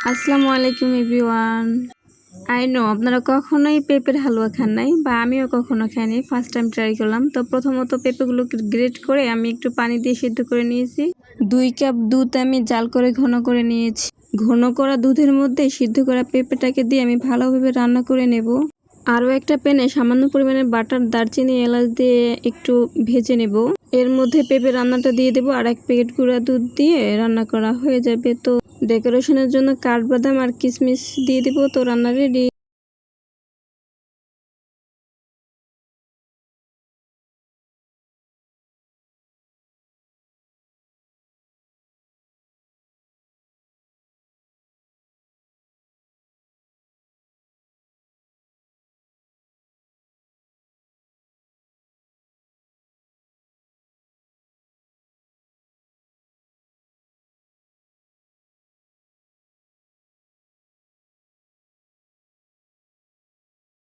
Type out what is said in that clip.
আসসালামু আলাইকুম everyone. I know আপনারা কখনোই পেঁপের হালুয়া খান নাই, বা আমিও কখনো খাইনি, ফার্স্ট টাইম ট্রাই করলাম। তো প্রথমত পেঁপেগুলোকে গ্রেট করে আমি একটু পানি দিয়ে সিদ্ধ করে নিয়েছি। 2 কাপ দুধ আমি জাল করে ঘন করে নিয়েছি। ঘন করা দুধের মধ্যে সিদ্ধ করা পেঁপেটাকে দিয়ে আমি ভালোভাবে রান্না করে নেব। আরও একটা প্যানে সামান্য পরিমাণে বাটার, দারচিনি, এলাচ দিয়ে একটু ভেজে নেব। এর মধ্যে পেঁপে রান্নাটা দিয়ে দেবো আর 1 প্যাকেট গুঁড়া দুধ দিয়ে রান্না করা হয়ে যাবে। তো ডেকোরেশনের জন্য কাঠবাদাম আর কিশমিশ দিয়ে দিব। তো রান্না রেডি।